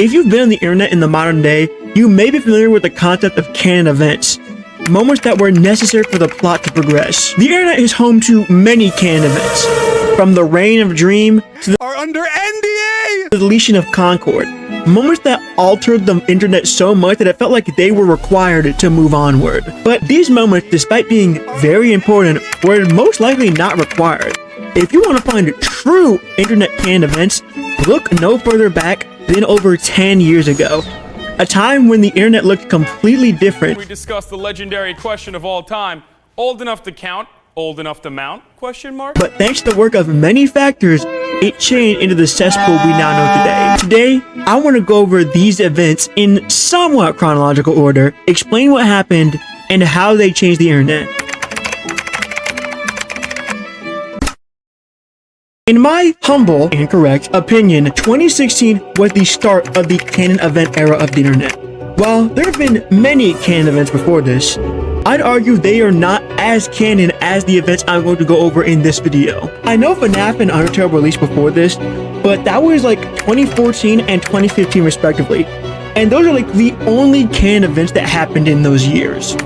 If you've been on the internet in the modern day, you may be familiar with the concept of canon events, moments that were necessary for the plot to progress. The internet is home to many canon events, from the reign of Dream to the are under NDA! deletion of Concord, moments that altered the internet so much that it felt like they were required to move onward. But these moments, despite being very important, were most likely not required. If you want to find true internet canon events, look no further back than over 10 years ago. A time when the internet looked completely different. We discussed the legendary question of all time, old enough to count, old enough to mount, question mark? But thanks to the work of many factors, it changed into the cesspool we now know today. Today, I want to go over these events in somewhat chronological order, explain what happened, and how they changed the internet. In my humble and correct opinion, 2016 was the start of the canon event era of the internet. While there have been many canon events before this, I'd argue they are not as canon as the events I'm going to go over in this video. I know FNAF and Undertale released before this, but that was like 2014 and 2015 respectively, and those are like the only canon events that happened in those years.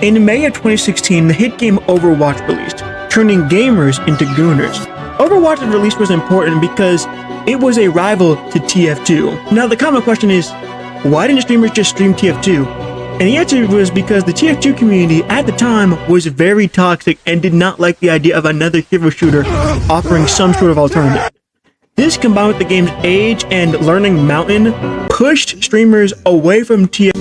In May of 2016, the hit game Overwatch released, turning gamers into gooners. Overwatch's release was important because it was a rival to TF2. Now the common question is, why didn't streamers just stream TF2? And the answer was because the TF2 community at the time was very toxic and did not like the idea of another hero shooter offering some sort of alternative. This, combined with the game's age and learning mountain, pushed streamers away from TF2.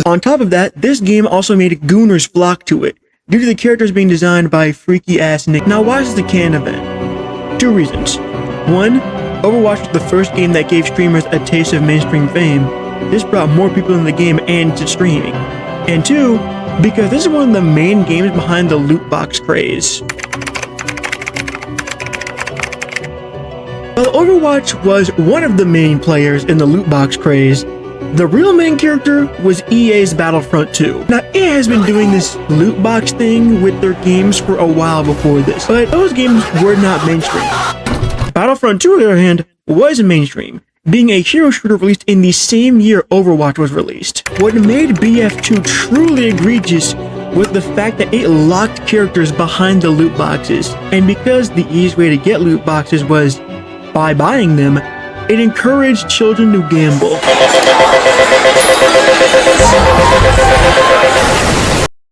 On top of that, this game also made gooners flock to it, due to the characters being designed by freaky-ass Nick. Now, why is this a canon event? Two reasons. One, Overwatch was the first game that gave streamers a taste of mainstream fame. This brought more people in the game and to streaming. And two, because this is one of the main games behind the loot box craze. While Overwatch was one of the main players in the loot box craze, the real main character was EA's Battlefront 2. Now, EA has been doing this loot box thing with their games for a while before this, but those games were not mainstream. Battlefront 2, on the other hand, was mainstream, being a hero shooter released in the same year Overwatch was released. What made BF2 truly egregious was the fact that it locked characters behind the loot boxes, and because the easiest way to get loot boxes was by buying them, it encouraged children to gamble.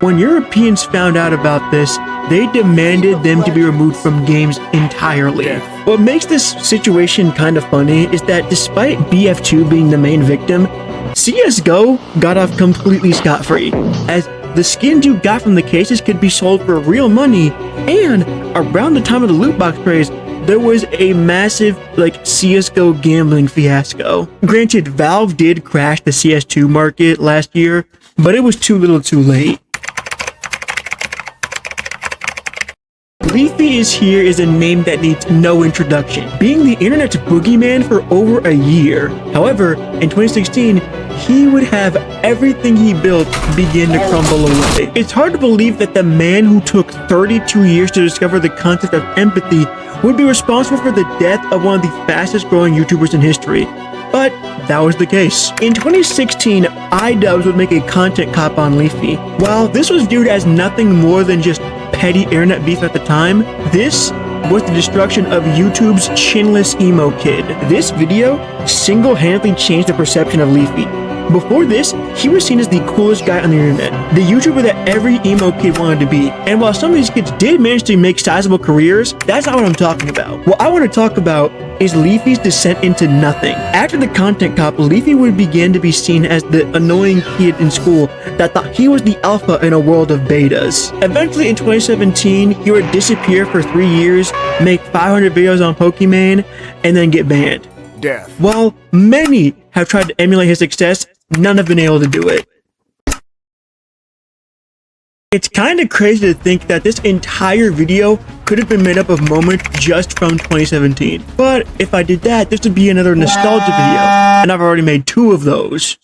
When Europeans found out about this, they demanded them to be removed from games entirely. What makes this situation kind of funny is that despite BF2 being the main victim, CSGO got off completely scot-free, as the skins you got from the cases could be sold for real money, and around the time of the loot box craze, there was a massive, CSGO gambling fiasco. Granted, Valve did crash the CS2 market last year, but it was too little too late. Leafy is here is a name that needs no introduction, being the internet's boogeyman for over a year. However, in 2016, he would have everything he built begin to crumble away. It's hard to believe that the man who took 32 years to discover the concept of empathy would be responsible for the death of one of the fastest growing YouTubers in history. But that was the case. In 2016, iDubbbz would make a content cop on Leafy. While this was viewed as nothing more than just petty internet beef at the time, this was the destruction of YouTube's chinless emo kid. This video single-handedly changed the perception of Leafy. Before this, he was seen as the coolest guy on the internet, the YouTuber that every emo kid wanted to be. And while some of these kids did manage to make sizable careers, that's not what I'm talking about. What I want to talk about is Leafy's descent into nothing. After the content cop, Leafy would begin to be seen as the annoying kid in school that thought he was the alpha in a world of betas. Eventually in 2017, he would disappear for 3 years, make 500 videos on Pokemon, and then get banned. Death. While many have tried to emulate his success, none have been able to do it. It's kind of crazy to think that this entire video could have been made up of moments just from 2017. But if I did that, this would be another nostalgia video, and I've already made 2 of those.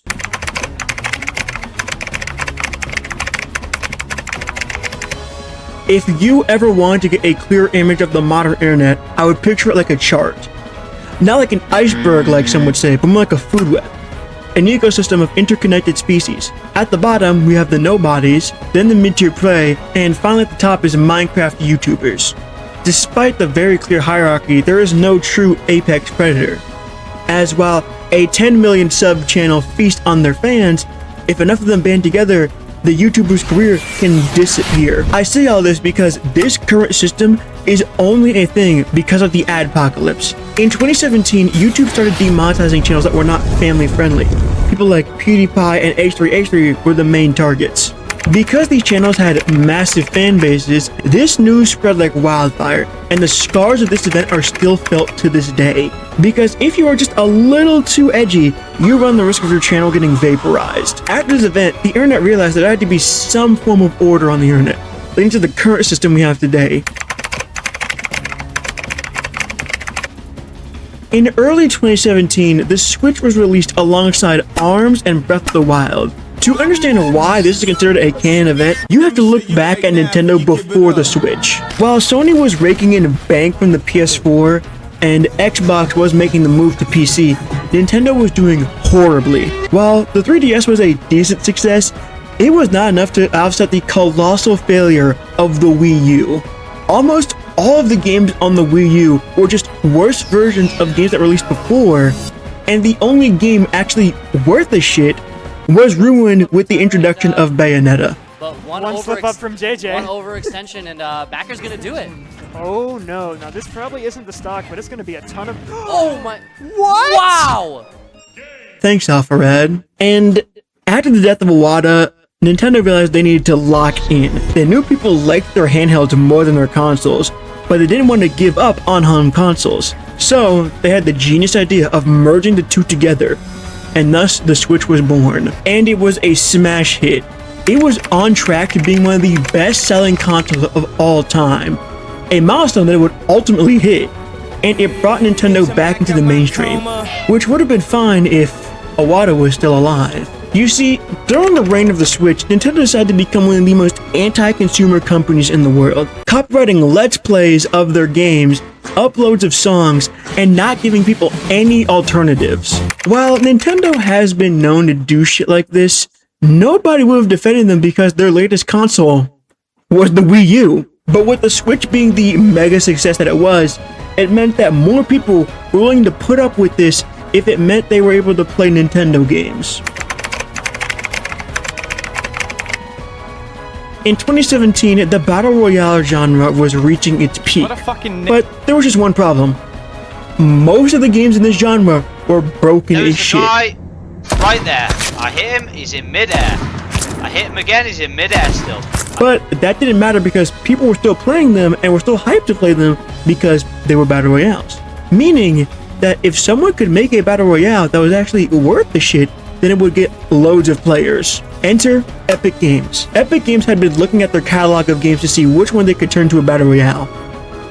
If you ever wanted to get a clear image of the modern internet, I would picture it like a chart. Not like an iceberg like some would say, but more like a food web. An ecosystem of interconnected species. At the bottom, we have the nobodies, then the mid-tier prey, and finally at the top is Minecraft YouTubers. Despite the very clear hierarchy, there is no true apex predator. As while a 10 million sub channel feast on their fans, if enough of them band together, the YouTuber's career can disappear. I say all this because this current system is only a thing because of the adpocalypse. In 2017, YouTube started demonetizing channels that were not family friendly. People like PewDiePie and H3H3 were the main targets. Because these channels had massive fan bases, this news spread like wildfire, and the scars of this event are still felt to this day. Because if you are just a little too edgy, you run the risk of your channel getting vaporized. After this event, the internet realized that there had to be some form of order on the internet, leading to the current system we have today. In early 2017, the Switch was released alongside ARMS and Breath of the Wild. To understand why this is considered a canon event, you have to look back at Nintendo before the Switch. While Sony was raking in bank from the PS4 and Xbox was making the move to PC, Nintendo was doing horribly. While the 3DS was a decent success, it was not enough to offset the colossal failure of the Wii U. Almost all of the games on the Wii U were just worse versions of games that were released before, and the only game actually worth a shit was ruined with the introduction of Bayonetta. But one slip up from JJ. One overextension, and Backer's gonna do it. Oh no! Now this probably isn't the stock, but it's gonna be a ton of. Oh my! What? Wow! Thanks, Alpharad. And after the death of Iwata, Nintendo realized they needed to lock in. They knew people liked their handhelds more than their consoles, but they didn't want to give up on home consoles. So they had the genius idea of merging the two together, and thus the Switch was born. And it was a smash hit. It was on track to being one of the best-selling consoles of all time, a milestone that it would ultimately hit, and it brought Nintendo back into the mainstream, which would have been fine if Iwata was still alive. You see, during the reign of the Switch, Nintendo decided to become one of the most anti-consumer companies in the world, copyrighting Let's Plays of their games, uploads of songs, and not giving people any alternatives. While Nintendo has been known to do shit like this, nobody would have defended them because their latest console was the Wii U. But with the Switch being the mega success that it was, it meant that more people were willing to put up with this if it meant they were able to play Nintendo games. In 2017, the Battle Royale genre was reaching its peak, but there was just one problem. Most of the games in this genre were broken as shit. Guy right there. I hit him, he's in midair. I hit him again, he's in midair still. But that didn't matter because people were still playing them and were still hyped to play them because they were Battle Royales. Meaning that if someone could make a Battle Royale that was actually worth the shit, then it would get loads of players. Enter Epic Games. Epic Games had been looking at their catalog of games to see which one they could turn to a Battle Royale.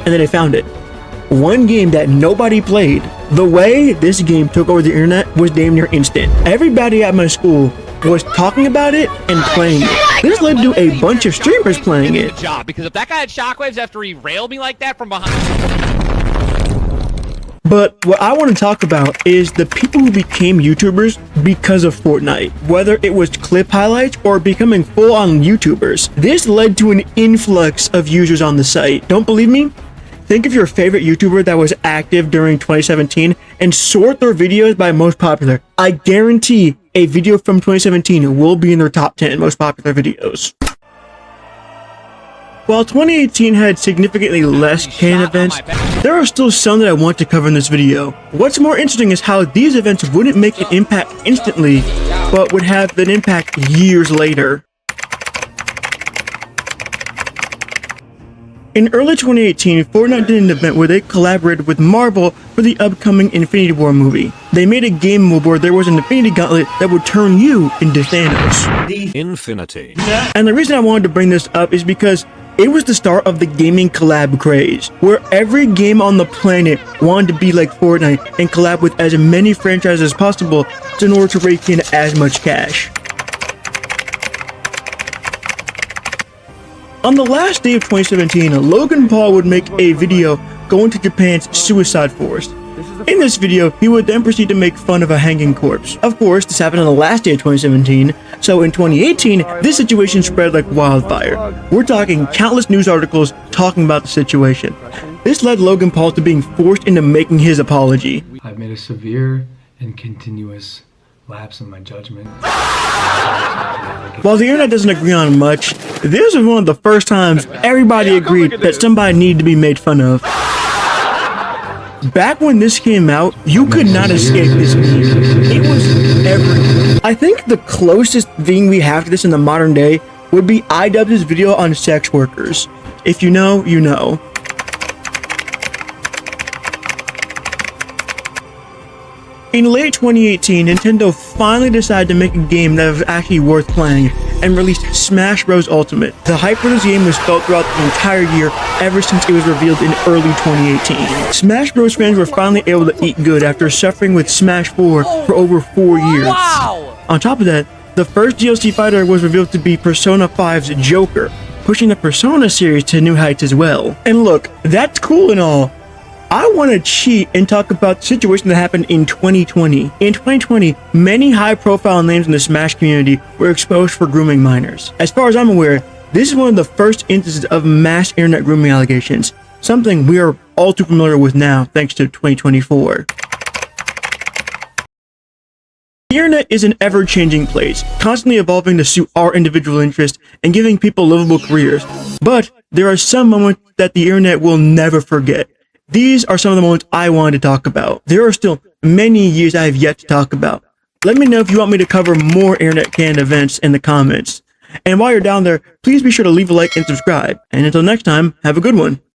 And then they found it. One game that nobody played. The way this game took over the internet was damn near instant. Everybody at my school was talking about it and playing it. This led to a bunch of streamers playing it. Because if that guy had shockwaves after he railed me like that from behind... But what I want to talk about is the people who became YouTubers because of Fortnite. Whether it was clip highlights or becoming full-on YouTubers. This led to an influx of users on the site. Don't believe me? Think of your favorite YouTuber that was active during 2017 and sort their videos by most popular. I guarantee a video from 2017 will be in their top 10 most popular videos. While 2018 had significantly less canon events, there are still some that I want to cover in this video. What's more interesting is how these events wouldn't make an impact instantly, but would have an impact years later. In early 2018, Fortnite did an event where they collaborated with Marvel for the upcoming Infinity War movie. They made a game mode where there was an Infinity Gauntlet that would turn you into Thanos. Infinity. And the reason I wanted to bring this up is because it was the start of the gaming collab craze, where every game on the planet wanted to be like Fortnite and collab with as many franchises as possible in order to rake in as much cash. On the last day of 2017, Logan Paul would make a video going to Japan's suicide forest. In this video, he would then proceed to make fun of a hanging corpse. Of course, this happened on the last day of 2017, so in 2018, this situation spread like wildfire. We're talking countless news articles talking about the situation. This led Logan Paul to being forced into making his apology. I've made a severe and continuous lapse in my judgment. While the internet doesn't agree on much, this was one of the first times everybody agreed that somebody needed to be made fun of. Back when this came out, you could not escape this meme. It was everywhere. I think the closest thing we have to this in the modern day would be iDubbbz's video on sex workers. If you know, you know. In late 2018, Nintendo finally decided to make a game that was actually worth playing and released Smash Bros. Ultimate. The hype for this game was felt throughout the entire year ever since it was revealed in early 2018. Smash Bros. Fans were finally able to eat good after suffering with Smash 4 for over 4 years. Wow! On top of that, the first DLC fighter was revealed to be Persona 5's Joker, pushing the Persona series to new heights as well. And look, that's cool and all. I want to cheat and talk about the situation that happened in 2020. In 2020, many high-profile names in the Smash community were exposed for grooming minors. As far as I'm aware, this is one of the first instances of mass internet grooming allegations, something we are all too familiar with now thanks to 2024. The internet is an ever-changing place, constantly evolving to suit our individual interests and giving people livable careers. But there are some moments that the internet will never forget. These are some of the moments I wanted to talk about. There are still many years I have yet to talk about. Let me know if you want me to cover more internet canon events in the comments. And while you're down there, please be sure to leave a like and subscribe. And until next time, have a good one.